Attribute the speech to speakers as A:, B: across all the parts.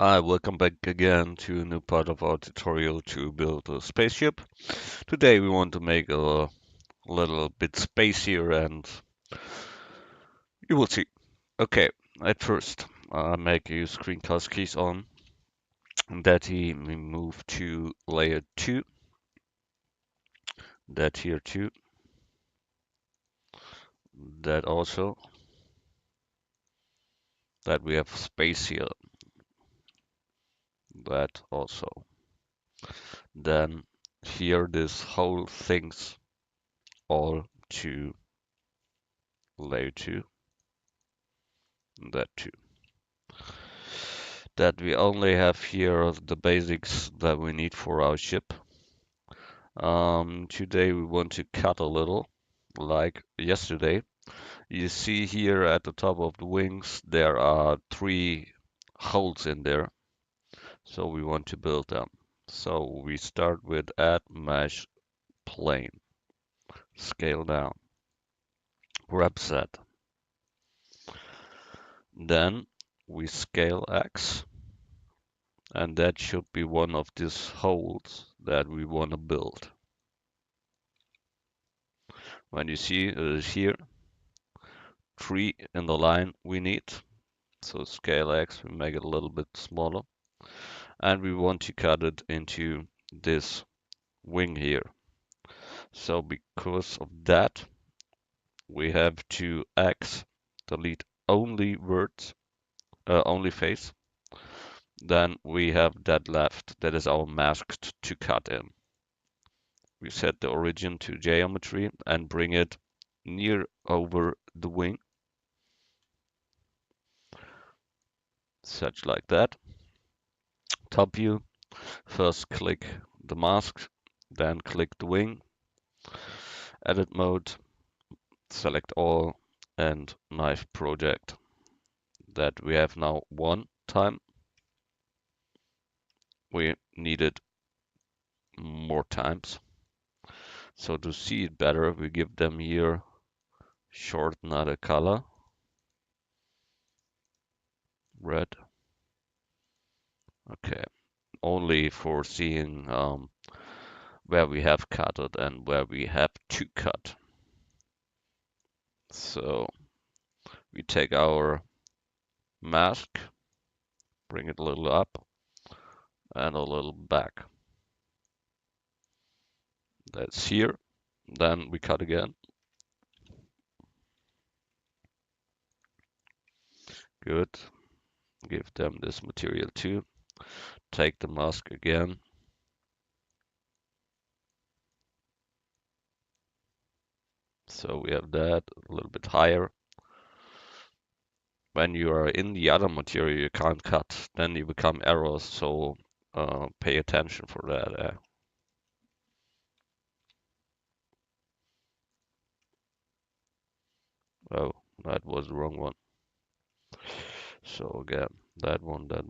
A: Hi, welcome back again to a new part of our tutorial to build a spaceship. Today we want to make a little bit spacier and you will see. Okay, at first, make your screencast keys on. That we move to layer 2. That here too. That also. That we have space here. That also. Then here this whole things all to layer 2. That too. That we only have here the basics that we need for our ship. Today we want to cut a little, like yesterday. You see here at the top of the wings there are 3 holes in there, so we want to build them. So we start with add mesh plane, scale down, grab set. Then we scale X, and that should be one of these holes that we want to build. When you see it is here, 3 in the line we need. So scale X, we make it a little bit smaller. And we want to cut it into this wing here. So because of that, we have to X delete only words, only face. Then we have that left. That is our masked to cut in. We set the origin to geometry and bring it near over the wing. Such like that. Top view. First click the mask, then click the wing, edit mode, select all, and knife project. That we have now 1 time. We need it more times. So to see it better, we give them here short another color, red. Okay, only for seeing where we have cut it and where we have to cut. So we take our mask, bring it a little up and a little back. That's here. Then we cut again. Good. Give them this material too. Take the mask again. So we have that a little bit higher. When you are in the other material, you can't cut. Then you become errors. So pay attention for that. Oh, that was the wrong one. So again, that one, that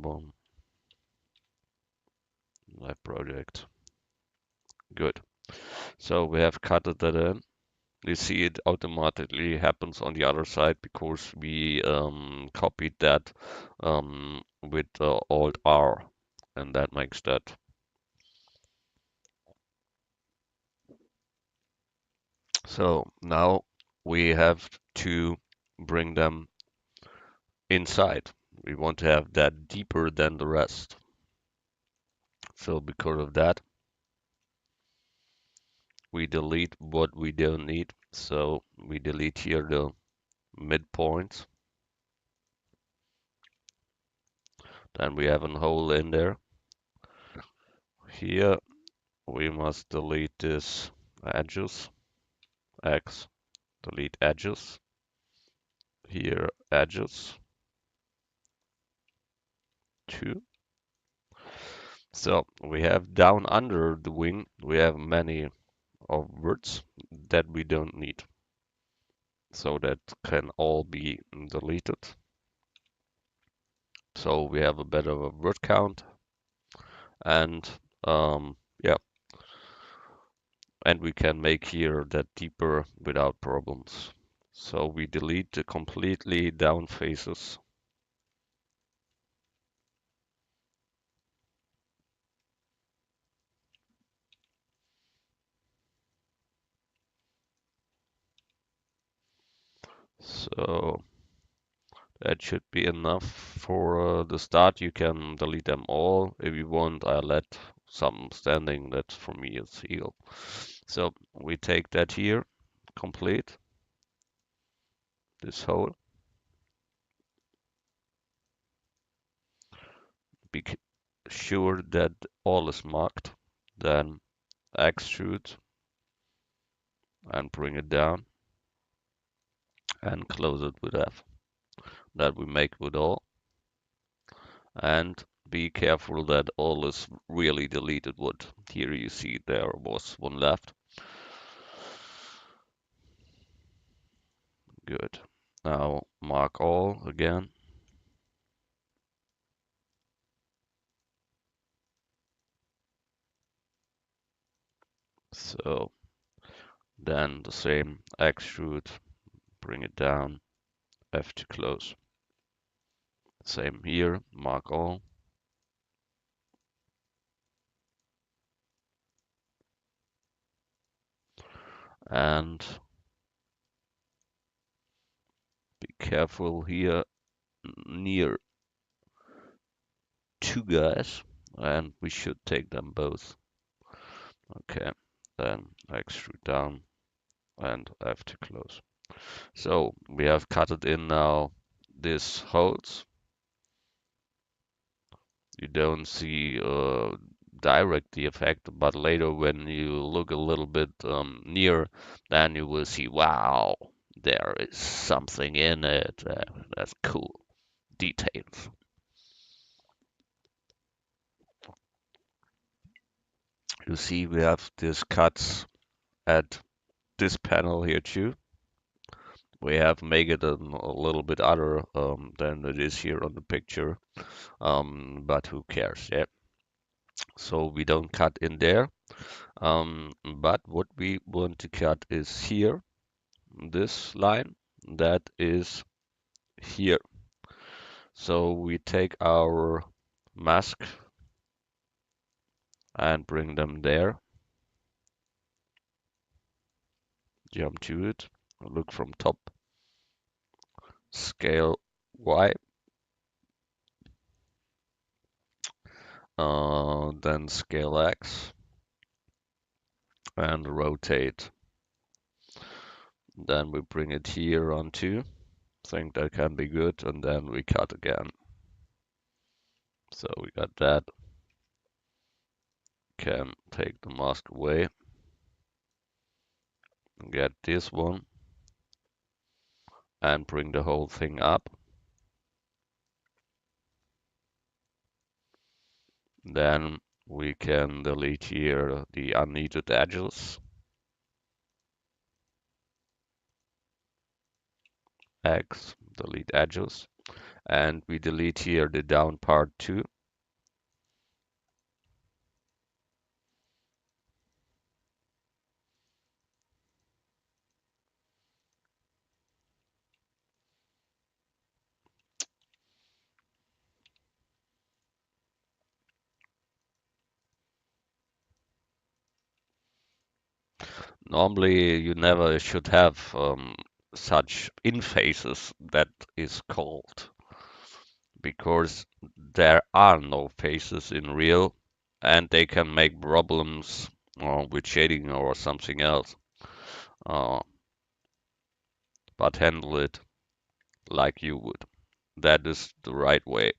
A: project. Good. So we have cut that in. You see it automatically happens on the other side because we copied that with Alt R, and that makes that. So now we have to bring them inside. We want to have that deeper than the rest. So because of that, we delete what we don't need. So we delete here the midpoints. Then we have a hole in there. Here we must delete this edges. X, delete edges. Here edges. 2. So we have down under the wing, we have many of words that we don't need. So that can all be deleted. So we have a better word count and yeah, and we can make here that deeper without problems. So we delete the completely down faces. So that should be enough for the start. You can delete them all if you want. I let some standing. That for me is equal. So we take that here, complete this hole. Be sure that all is marked. Then extrude and bring it down and close it with F. That we make with all. And be careful that all is really deleted wood. Here you see there was one left. Good. Now mark all again. So then the same extrude, bring it down, F to close. Same here, mark all. And be careful here near two guys, and we should take them both. Okay, then extrude down and F to close. So we have cut it in now these holes. You don't see direct the effect, but later when you look a little bit near, then you will see, wow, there is something in it. That's cool. Details. You see we have these cuts at this panel here too. We have made it a little bit other than it is here on the picture, but who cares, yeah. So we don't cut in there, but what we want to cut is here, this line, that is here. So we take our mask and bring them there, jump to it, look from top, scale Y, then scale X, and rotate. Then we bring it here onto, think that can be good, and then we cut again. So we got that. Can take the mask away, get this one, and bring the whole thing up. Then we can delete here the unneeded edges. X, delete edges. And we delete here the down part too. Normally you never should have such in faces, that is called, because there are no faces in real and they can make problems with shading or something else. Uh, but handle it like you would. That is the right way.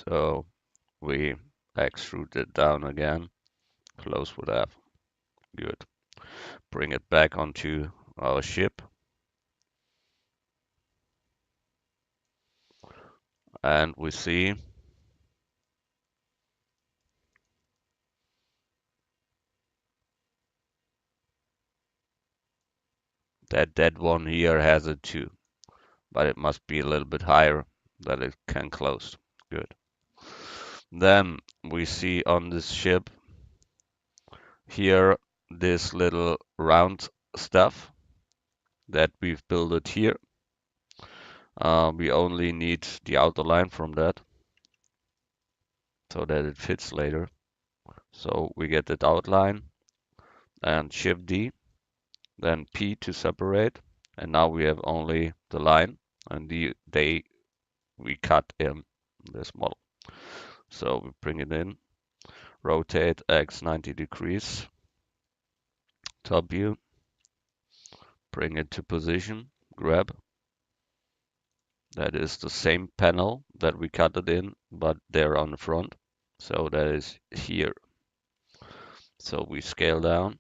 A: So we extrude it down again, close with F. Good. Bring it back onto our ship. And we see that that one here has it too, but it must be a little bit higher that it can close. Good. Then we see on this ship here this little round stuff that we've built it here. We only need the outer line from that so that it fits later. So we get that outline and Shift D, then P to separate, and now we have only the line and we cut in this model. So we bring it in, rotate X 90 degrees, top view, bring it to position, grab. That is the same panel that we cut it in, but they're on the front. So that is here. So we scale down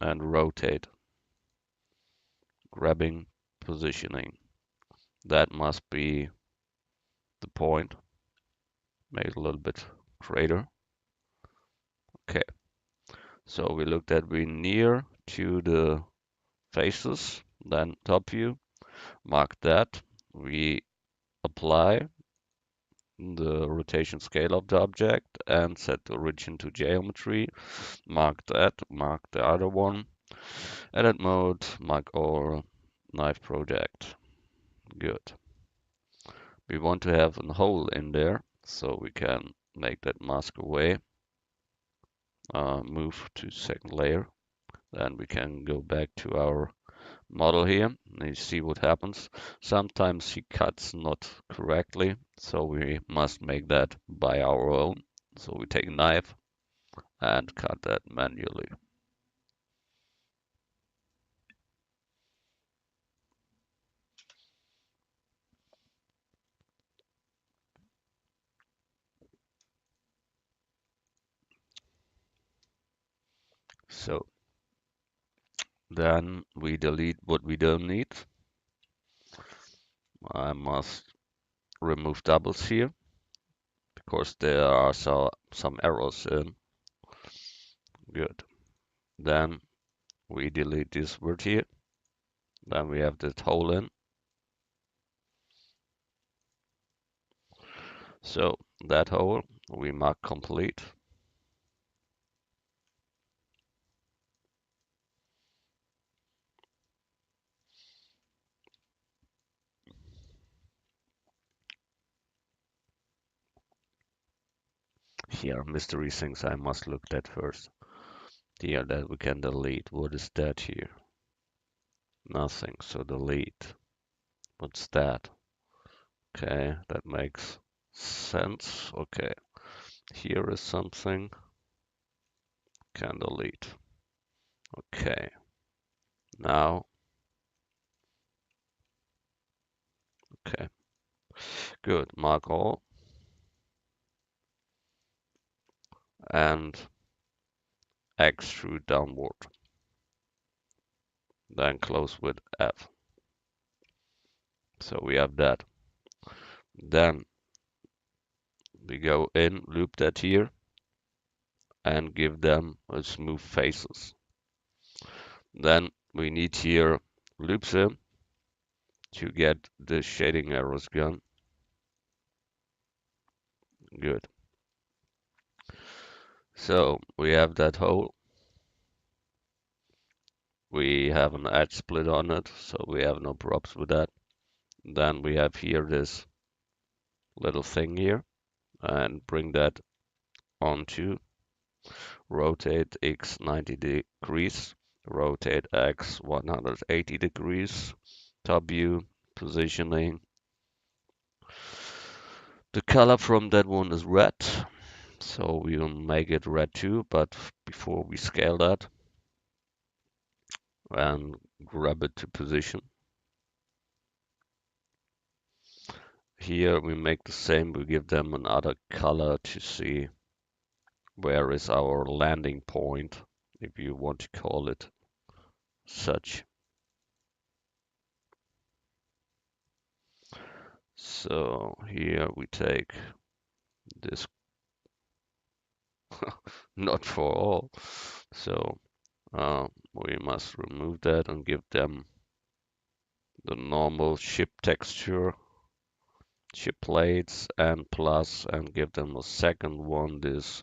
A: and rotate, grabbing, positioning. That must be the point. Make it a little bit greater. Okay. So we looked at we near to the faces, then top view, mark that. We apply the rotation scale of the object and set the origin to geometry. Mark that, mark the other one. Edit mode, mark all, knife project. Good. We want to have a hole in there, so we can make that mask away. Move to second layer. Then we can go back to our model here and you see what happens. Sometimes he cuts not correctly, so we must make that by our own. So we take a knife and cut that manually. So then we delete what we don't need. I must remove doubles here because there are some errors in. Good. Then we delete this word here. Then we have this hole in. So that hole we mark complete. Here, mystery things I must look at first. Here, that we can delete. What is that here? Nothing, so delete. What's that? Okay, that makes sense. Okay, here is something. Can delete. Okay, now, okay, good. Mark all and extrude downward. Then close with F. So we have that. Then we go in, loop that here, and give them a smooth faces. Then we need here loop them to get the shading arrows gone. Good. So we have that hole. We have an edge split on it, so we have no props with that. Then we have here this little thing here and bring that onto rotate X 90 degrees, rotate X 180 degrees, top view, positioning. The color from that one is red, so we will make it red too, but before we scale that and grab it to position. Here we make the same, we give them another color to see where is our landing point, if you want to call it such. So here we take this, not for all, so we must remove that and give them the normal ship texture, ship plates, and plus, and give them a second one, this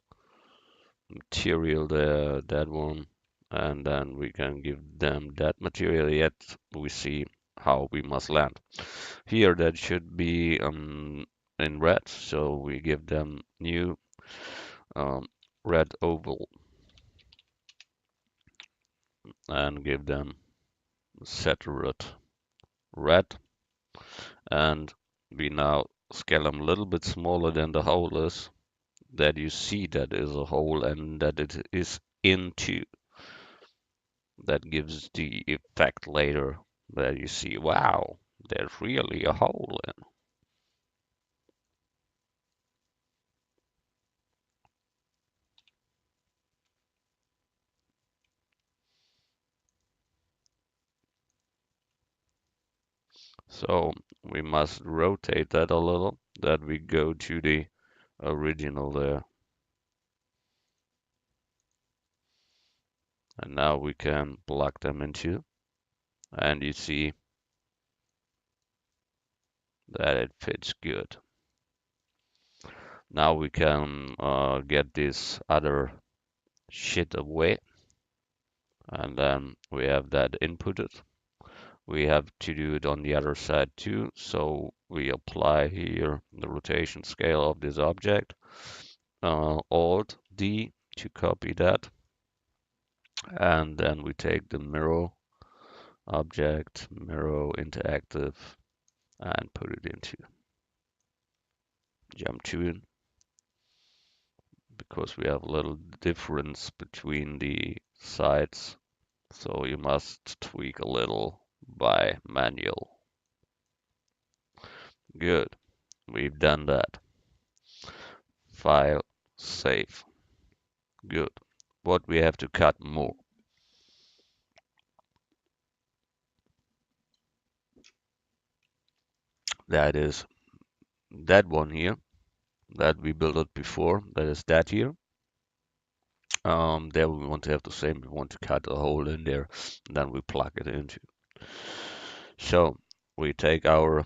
A: material there, that one, and then we can give them that material, yet we see how we must land. Here that should be in red, so we give them new red oval and give them saturate red. And we now scale them a little bit smaller than the hole is, that you see that is a hole and that it is into. That gives the effect later that you see, wow, there's really a hole in. So we must rotate that a little, that we go to the original there. And now we can plug them into, and you see that it fits good. Now we can get this other shit away, and then we have that inputted. We have to do it on the other side too, so we apply here the rotation scale of this object, Alt D to copy that, and then we take the mirror object, mirror interactive, and put it into jump tune, because we have a little difference between the sides, so you must tweak a little by manual. Good, we've done that. File, save. Good. What we have to cut more? That is that one here that we built it before. That is that here. There we want to have the same. We want to cut a hole in there, and then we plug it into. So we take our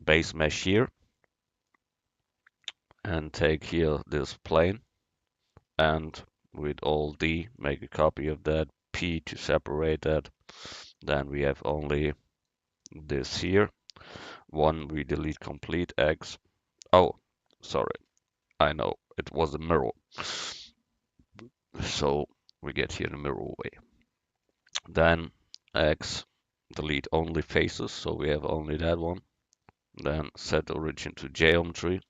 A: base mesh here and take here this plane, and with Alt D make a copy of that, P to separate that. Then we have only this here. One we delete complete X. Oh, sorry. I know it was a mirror. So we get here the mirror way. Then X delete only faces, so we have only that one. Then set origin to geometry,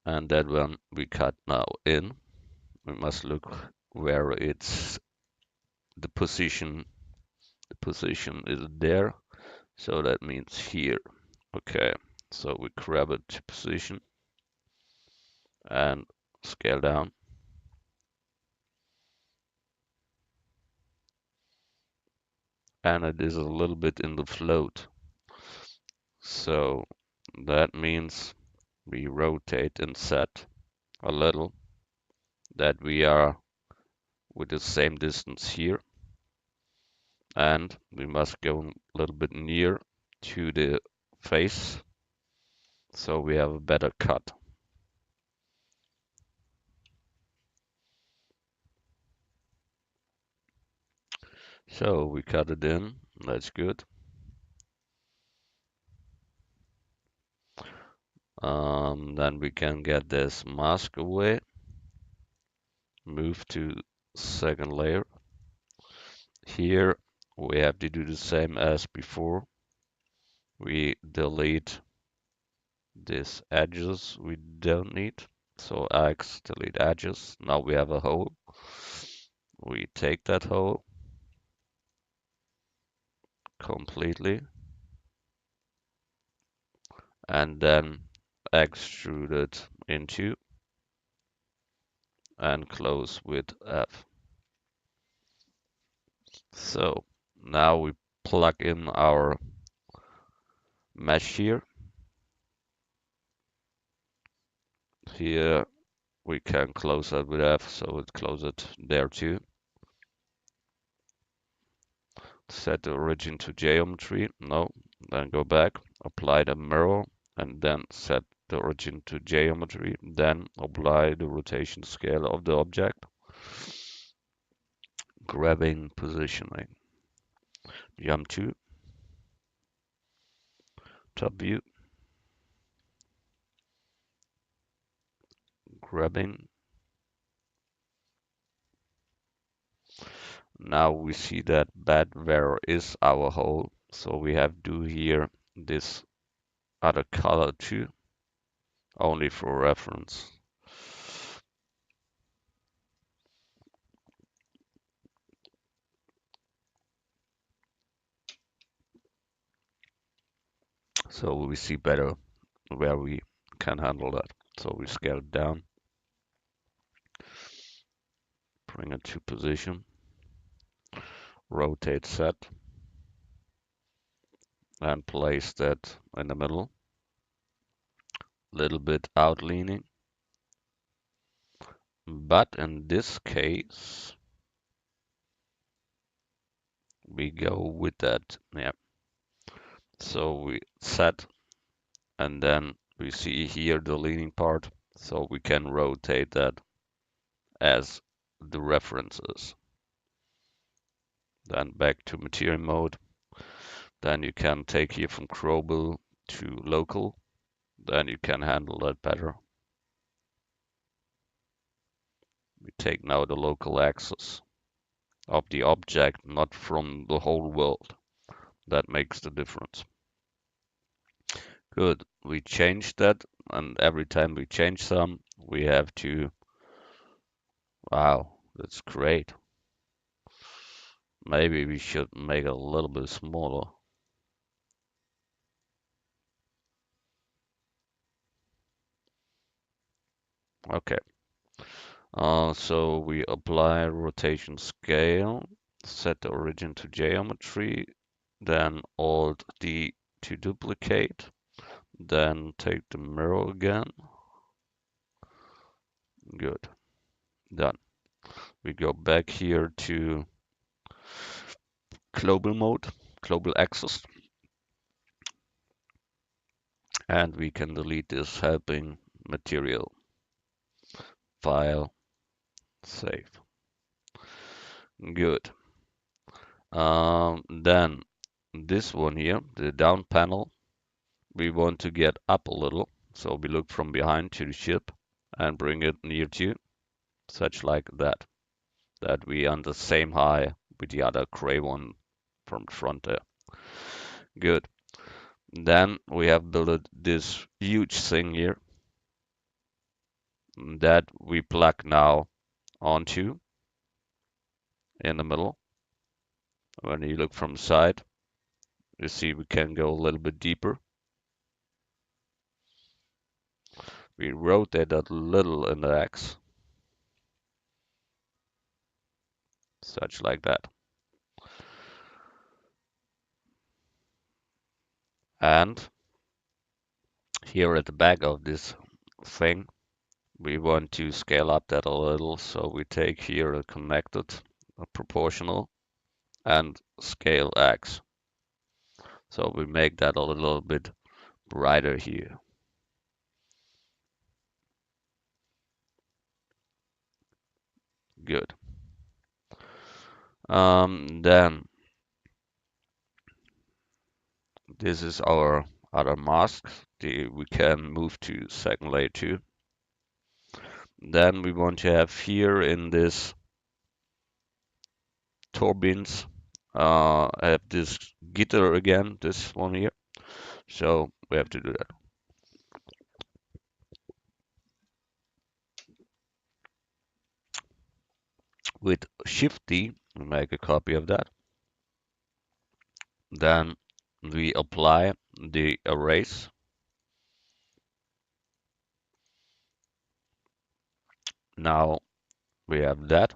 A: and that one we cut now in. We must look where it's the position. The position is there, so that means here. Okay, so we grab it to position and scale down. And it is a little bit in the float. So that means we rotate and set a little, that we are with the same distance here, and we must go a little bit near to the face so we have a better cut. So we cut it in, that's good. Then we can get this mask away, move to second layer. Here we have to do the same as before. We delete these edges we don't need. So X, delete edges. Now we have a hole. We take that hole completely and then extrude it into and close with F. So now we plug in our mesh here. Here we can close that with F, so it close it there too. Set the origin to geometry. No, then go back, apply the mirror, and then set the origin to geometry. Then apply the rotation scale of the object. Grabbing positioning. Jump to top view. Grabbing Now we see that bed where is our hole, so we have to do here this other color too, only for reference. So we see better where we can handle that. So we scale it down, bring it to position, rotate set, and place that in the middle. Little bit out leaning, but in this case, we go with that. Yeah. So we set, and then we see here the leaning part, so we can rotate that as the references. Then back to material mode. Then you can take here from global to local. Then you can handle that better. We take now the local axis of the object, not from the whole world. That makes the difference. Good. We changed that, and every time we change some, we have to. Wow, that's great. Maybe we should make it a little bit smaller. Okay. So we apply rotation scale, set the origin to geometry, then Alt D to duplicate, then take the mirror again. Good. Done. We go back here to global mode, global axis, and we can delete this helping material. File, save. Good. Then this one here, the down panel, we want to get up a little. So we look from behind to the ship and bring it near to, such like that. That we on the same high with the other gray one from the front there. Good. Then we have built this huge thing here that we plug now onto in the middle. When you look from the side, you see we can go a little bit deeper. We rotate that little in the X, such like that. And here at the back of this thing, we want to scale up that a little. So we take here a connected, a proportional, and scale X. So we make that a little bit brighter here. Good. Then this is our other mask. We can move to second layer 2. Then we want to have here in this turbines, have this guitar again, this one here. So we have to do that. With Shift D, we make a copy of that. Then we apply the erase. Now we have that.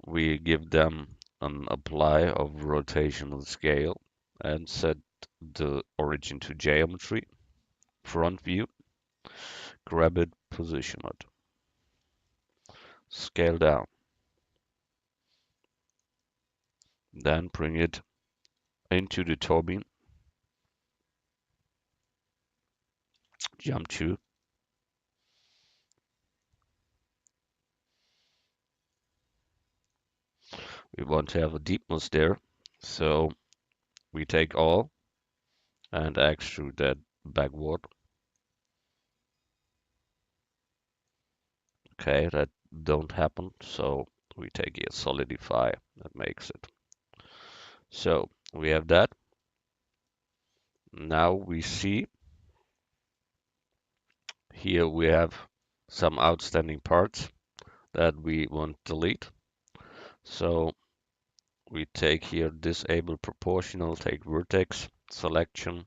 A: We give them an apply of rotational scale and set the origin to geometry. Front view, grab it, position it. Scale down. Then bring it into the turbine. Jump to. We want to have a deepness there. So we take all and extrude that backward. Okay, that don't happen. So we take here solidify, that makes it. So we have that. Now we see here we have some outstanding parts that we want to delete. So we take here disable proportional, take vertex selection,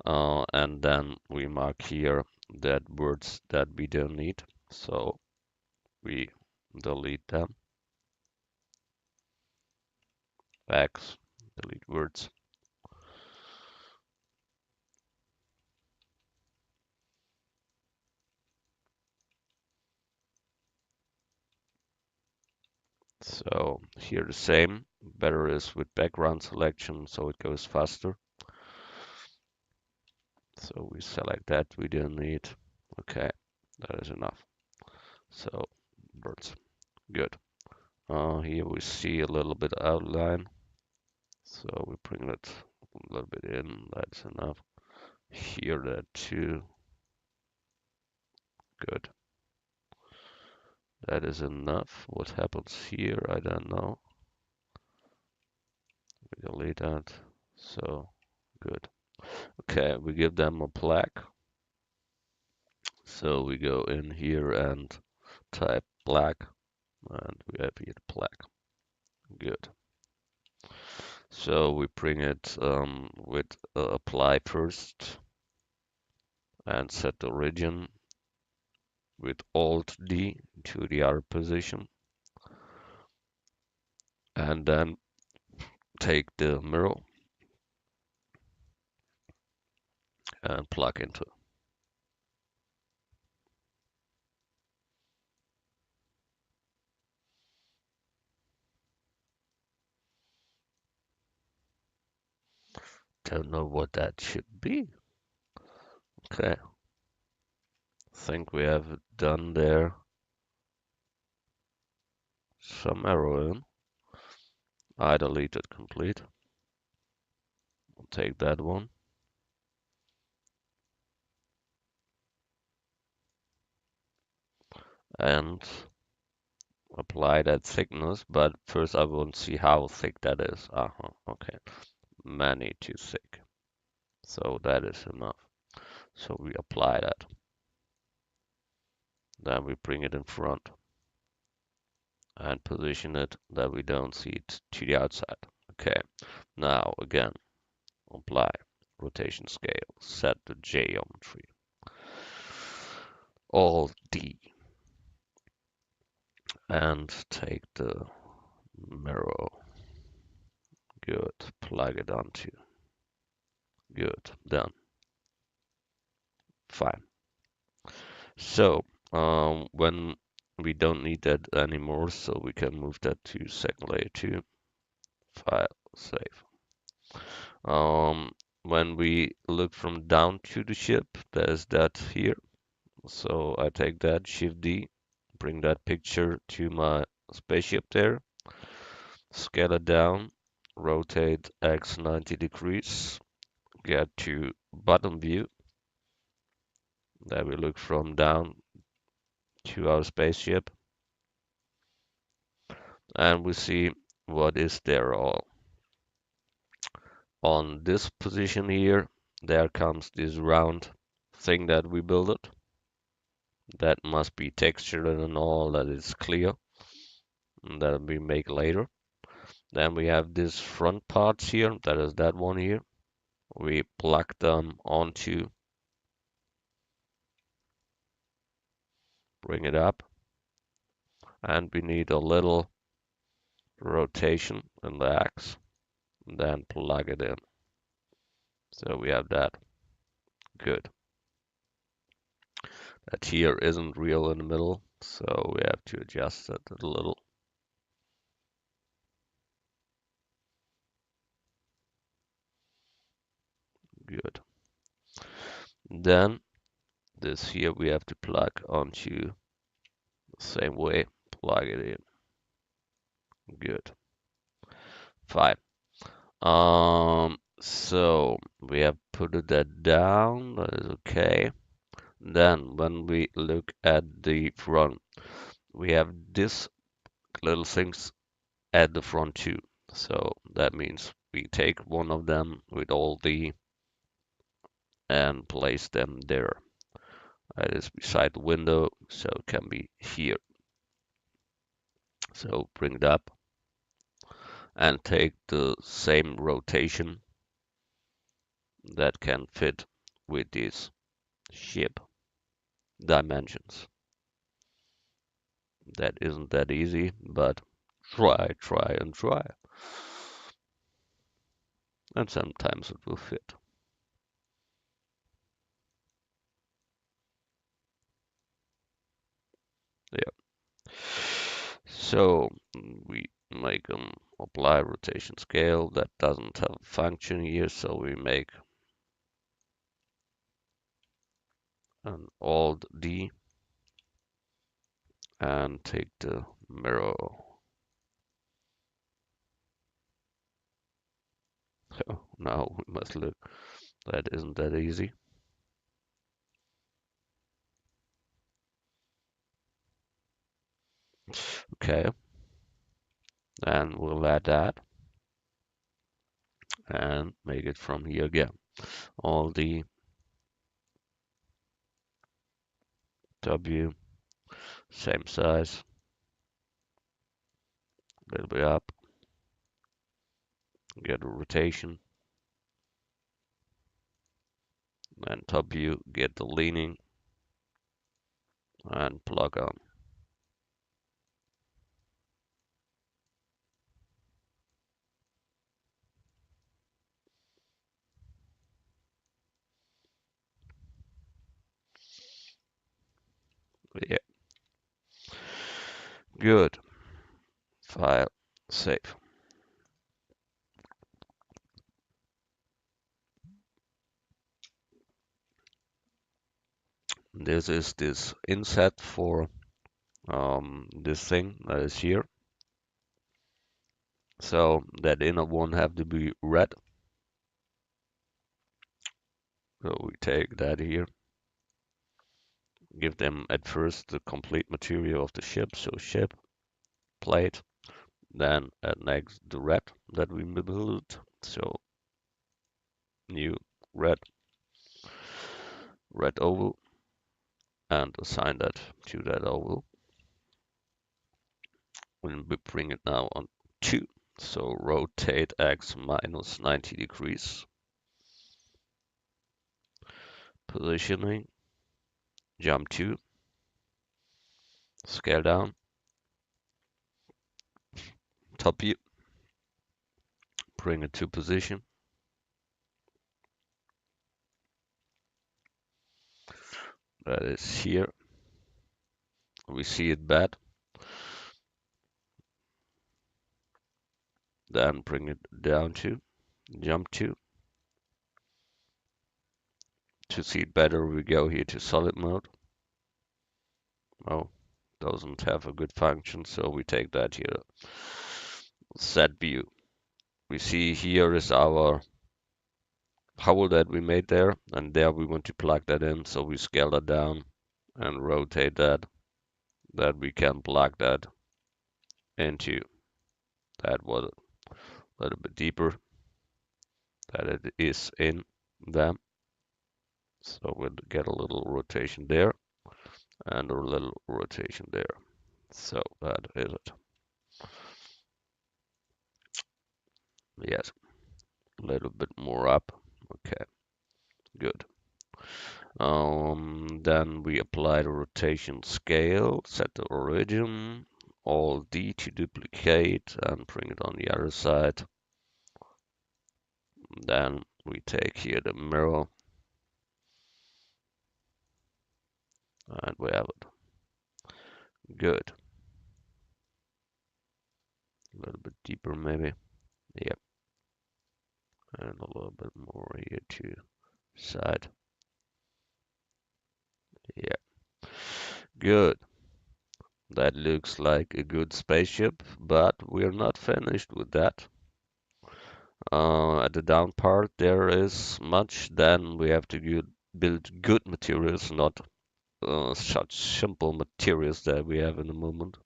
A: and then we mark here that words that we don't need. So we delete them. X, delete words. So here the same, better is with background selection, so it goes faster. So we select that, we don't need. Okay, that is enough. So birds, good. Here we see a little bit outline. So we bring that a little bit in, that's enough. Here that too, good. That is enough. What happens here, I don't know. We delete that, so good. Okay, we give them a plaque. So we go in here and type black, and we have here black. Good. So we bring it with apply first and set the origin with Alt D to the other position, and then take the mirror and plug into. Don't know what that should be. Okay, think we have done there some error in. I deleted complete. I'll take that one. And apply that thickness, but first I want to see how thick that is. Okay, many too thick. So that is enough. So we apply that. Then we bring it in front and position it that we don't see it to the outside. Okay, now again, apply rotation scale, set the geometry, Alt D, and take the mirror. Good, plug it onto. Good, done. Fine. So when we don't need that anymore, so we can move that to second layer 2, file, save. When we look from down to the ship, there's that here. So I take that, Shift D, bring that picture to my spaceship there, scale it down, rotate X 90 degrees, get to bottom view. Then we look from down to our spaceship, and we see what is there all. On this position here, there comes this round thing that we built it. That must be textured and all, that is clear. And that we make later. Then we have these front parts here, that is that one here. We plug them onto, bring it up, and we need a little rotation in the X, and then plug it in. So we have that. Good. That here isn't real in the middle, so we have to adjust it a little. Good. Then this here we have to plug onto the same way, plug it in. Good. Fine. So we have put that down, that is okay. Then when we look at the front, we have this little things at the front too. So that means we take one of them with all the and place them there. That is beside the window, so it can be here. So bring it up and take the same rotation that can fit with these ship dimensions. That isn't that easy, but try and try. And sometimes it will fit. Yeah. So we make an apply rotation scale that doesn't have a function here, so we make an Alt D and take the mirror. So now we must look. That isn't that easy. Okay, and we'll add that and make it from here again. All the W, same size, a little bit up, get a rotation, and W, get the leaning, and plug on. Yeah, good. File, save. This is this inset for this thing that is here. So that inner one have to be red. So we take that here, give them at first the complete material of the ship. So ship, plate, then at next the red that we built. So new red, red oval, and assign that to that oval. We'll bring it now on 2. So rotate X minus 90 degrees. Positioning, jump 2, scale down, top view, bring it to position. That is here. We see it bad. Then bring it down to, jump 2. To see it better, we go here to solid mode. Oh, doesn't have a good function, so we take that here. Set view. We see here is our hole that we made there, and there we want to plug that in, so we scale that down and rotate that we can plug that into that was a little bit deeper that it is in them. So we'll get a little rotation there and a little rotation there. So that is it. Yes, a little bit more up. Okay, good. Then we apply the rotation scale, set the origin, Alt D to duplicate and bring it on the other side. Then we take here the mirror and we have it. Good. A little bit deeper maybe. Yep. And a little bit more here to side. Yeah. Good. That looks like a good spaceship, but we're not finished with that. At the down part there is much, then we have to build good materials, not such simple materials that we have in the moment.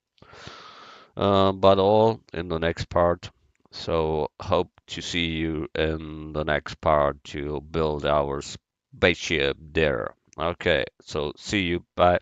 A: but all in the next part. So hope to see you in the next part to build our spaceship there. Okay, so see you. Bye.